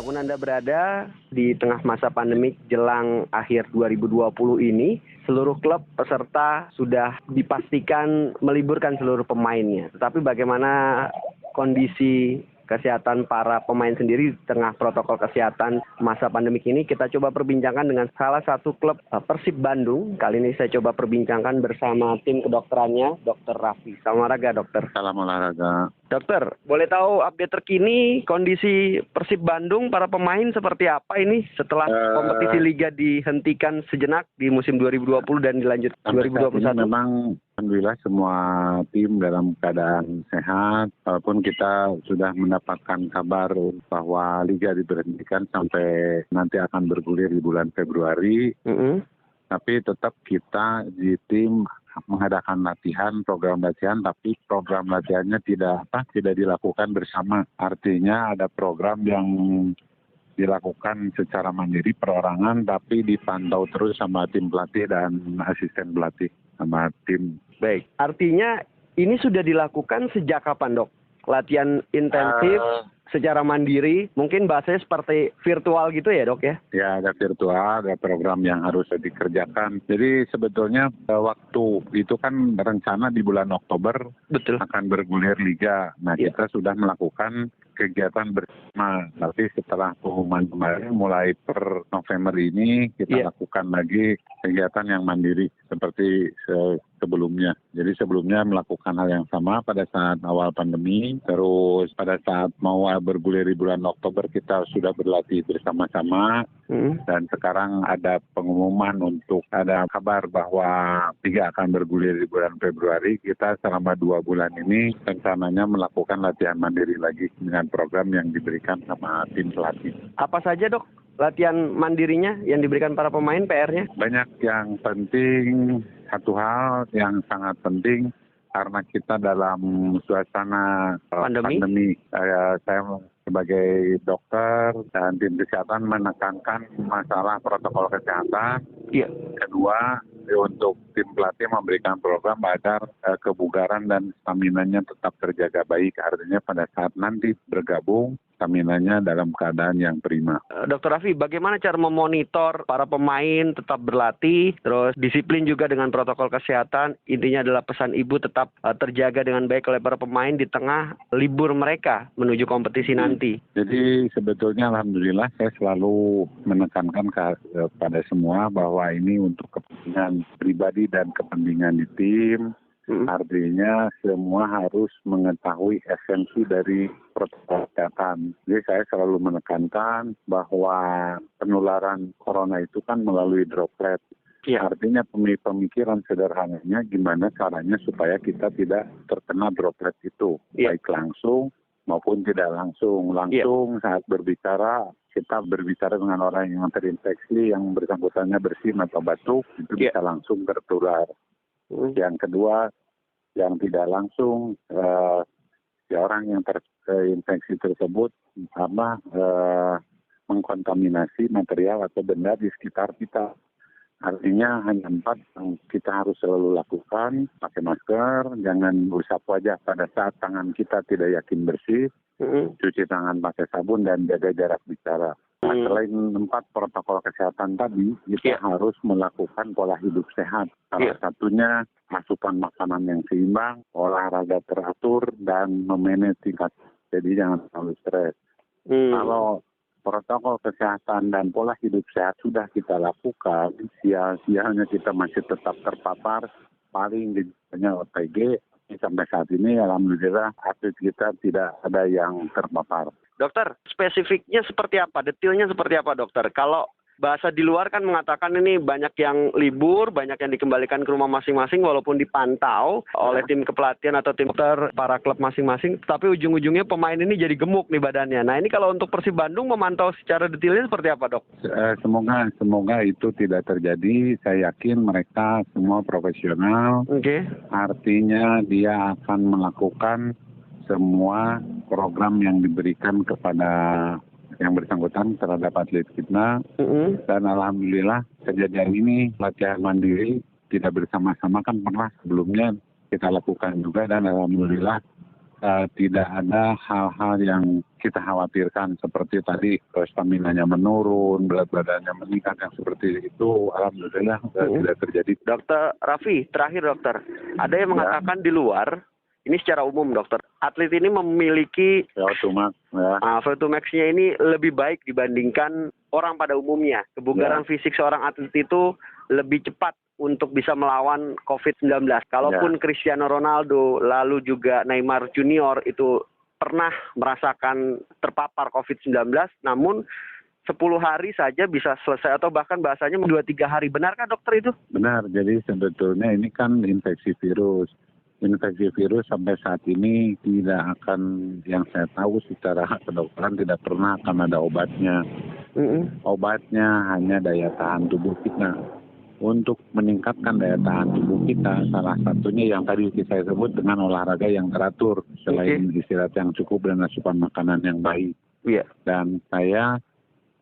dimanapun Anda berada, di tengah masa pandemik jelang akhir 2020 ini, seluruh klub peserta sudah dipastikan meliburkan seluruh pemainnya. Tetapi bagaimana kondisi kesehatan para pemain sendiri di tengah protokol kesehatan masa pandemik ini, kita coba perbincangkan dengan salah satu klub Persib Bandung. Kali ini saya coba perbincangkan bersama tim kedokterannya, Dr. Raffi. Salam olahraga, dokter. Salam olahraga. Dokter, boleh tahu update terkini kondisi Persib Bandung, para pemain seperti apa ini setelah kompetisi Liga dihentikan sejenak di musim 2020 dan dilanjut 2021? Memang alhamdulillah semua tim dalam keadaan sehat, walaupun kita sudah mendapatkan kabar bahwa Liga diberhentikan sampai nanti akan bergulir di bulan Februari. Tapi tetap kita di tim mengadakan latihan, program latihan, tapi program latihannya tidak dilakukan bersama. Artinya ada program yang dilakukan secara mandiri perorangan, tapi dipantau terus sama tim pelatih dan asisten pelatih sama tim. Baik, artinya ini sudah dilakukan sejak kapan, Dok? Latihan intensif secara mandiri, mungkin bahasanya seperti virtual gitu ya, Dok ya? Ya, ada virtual, ada program yang harus dikerjakan. Jadi sebetulnya waktu itu kan rencana di bulan Oktober. Betul. Akan bergulir Liga. Nah, kita sudah melakukan kegiatan bersama. Tapi setelah pengumuman kemarin, mulai per November ini kita lakukan lagi kegiatan yang mandiri seperti sebelumnya. Jadi sebelumnya melakukan hal yang sama pada saat awal pandemi, terus pada saat mau bergulir di bulan Oktober kita sudah berlatih bersama-sama, dan sekarang ada pengumuman untuk ada kabar bahwa Liga akan bergulir di bulan Februari. Kita selama 2 bulan ini rencananya melakukan latihan mandiri lagi dengan program yang diberikan sama tim pelatih. Apa saja, Dok, latihan mandirinya yang diberikan para pemain, PR-nya? Banyak yang penting. Satu hal yang sangat penting, karena kita dalam suasana pandemi, saya sebagai dokter dan tim kesehatan menekankan masalah protokol kesehatan. Kedua, untuk tim pelatih memberikan program agar kebugaran dan staminanya tetap terjaga baik. Artinya pada saat nanti bergabung, staminanya dalam keadaan yang prima. Dr. Raffi, bagaimana cara memonitor para pemain tetap berlatih, terus disiplin juga dengan protokol kesehatan? Intinya adalah pesan ibu tetap terjaga dengan baik oleh para pemain di tengah libur mereka menuju kompetisi nanti. Jadi sebetulnya alhamdulillah saya selalu menekankan kepada semua bahwa ini untuk kepentingan pribadi dan kepentingan di tim. Artinya semua harus mengetahui esensi dari protokol kesehatan. Jadi saya selalu menekankan bahwa penularan corona itu kan melalui droplet. Artinya pemikiran sederhananya gimana caranya supaya kita tidak terkena droplet itu. Baik langsung maupun tidak langsung. Langsung saat berbicara, kita berbicara dengan orang yang terinfeksi, yang bersangkutannya bersin atau batuk, itu bisa langsung tertular. Yang kedua, yang tidak langsung, orang yang terinfeksi tersebut mengkontaminasi material atau benda di sekitar kita. Artinya hanya 4 yang kita harus selalu lakukan: pakai masker, jangan usap wajah pada saat tangan kita tidak yakin bersih, cuci tangan pakai sabun, dan jaga jarak bicara. Nah, selain 4 protokol kesehatan tadi, kita harus melakukan pola hidup sehat. Salah satunya asupan makanan yang seimbang, olahraga teratur, dan memanage tingkat. Jadi jangan terlalu stres. Kalau protokol kesehatan dan pola hidup sehat sudah kita lakukan, sia-sianya kita masih tetap terpapar, paling gejalanya OTG. Sampai saat ini alhamdulillah atlet kita tidak ada yang terpapar. Dokter, spesifiknya seperti apa? Detailnya seperti apa, dokter? Kalau bahasa di luar kan mengatakan ini banyak yang libur, banyak yang dikembalikan ke rumah masing-masing walaupun dipantau oleh tim kepelatihan atau tim dokter para klub masing-masing, tapi ujung-ujungnya pemain ini jadi gemuk nih badannya. Nah, ini kalau untuk Persib Bandung memantau secara detailnya seperti apa, Dok? Semoga itu tidak terjadi. Saya yakin mereka semua profesional. Artinya dia akan melakukan semua program yang diberikan kepada yang bersangkutan terhadap atlet kita. Dan alhamdulillah kejadian ini latihan mandiri tidak bersama-sama kan pernah sebelumnya kita lakukan juga, dan alhamdulillah tidak ada hal-hal yang kita khawatirkan seperti tadi staminanya menurun, berat badannya meningkat yang seperti itu, alhamdulillah tidak terjadi. Dokter Raffi, terakhir dokter, ada yang mengatakan di luar, ini secara umum dokter, atlet ini memiliki VO2 max-nya ini lebih baik dibandingkan orang pada umumnya. Kebugaran fisik seorang atlet itu lebih cepat untuk bisa melawan COVID-19. Kalaupun Cristiano Ronaldo, lalu juga Neymar Junior itu pernah merasakan terpapar COVID-19, namun 10 hari saja bisa selesai atau bahkan bahasanya 2-3 hari. Benarkah dokter itu? Benar, jadi sebetulnya ini kan infeksi virus. Infeksi virus sampai saat ini tidak akan, yang saya tahu secara kedokteran tidak pernah akan ada obatnya. Obatnya hanya daya tahan tubuh kita. Untuk meningkatkan daya tahan tubuh kita, salah satunya yang tadi saya sebut dengan olahraga yang teratur, selain istirahat yang cukup dan asupan makanan yang baik. Dan saya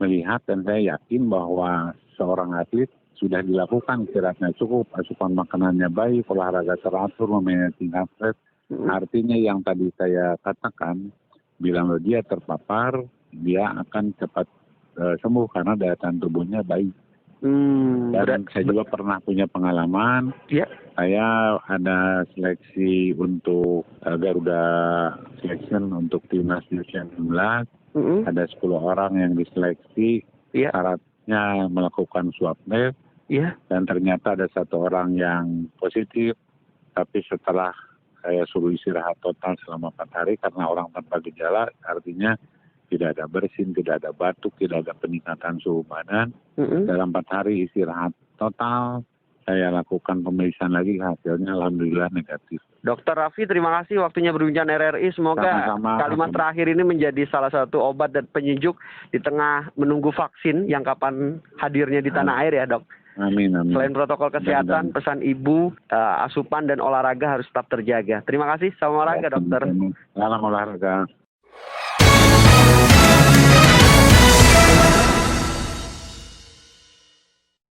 melihat dan saya yakin bahwa seorang atlet sudah dilakukan istirahatnya cukup, asupan makanannya baik, olahraga teratur, memanage stres. Artinya yang tadi saya katakan, bila dia terpapar, dia akan cepat sembuh karena daya tahan tubuhnya baik. Dan saya juga pernah punya pengalaman. Saya ada seleksi untuk Garuda Selection untuk timnas U19. Ada 10 orang yang diseleksi. Syaratnya melakukan swab test. Dan ternyata ada 1 orang yang positif. Tapi setelah saya suruh istirahat total selama 4 hari karena orang tanpa gejala, artinya tidak ada bersin, tidak ada batuk, tidak ada peningkatan suhu badan. Dalam 4 hari istirahat total, saya lakukan pemeriksaan lagi, hasilnya alhamdulillah negatif. Dokter Raffi, terima kasih waktunya berbincang RRI. Semoga kalimat terakhir ini menjadi salah satu obat dan penyejuk di tengah menunggu vaksin yang kapan hadirnya di tanah air ya dok. Amin. Selain protokol kesehatan, pesan ibu, asupan dan olahraga harus tetap terjaga. Terima kasih, salam olahraga dokter. Salam olahraga.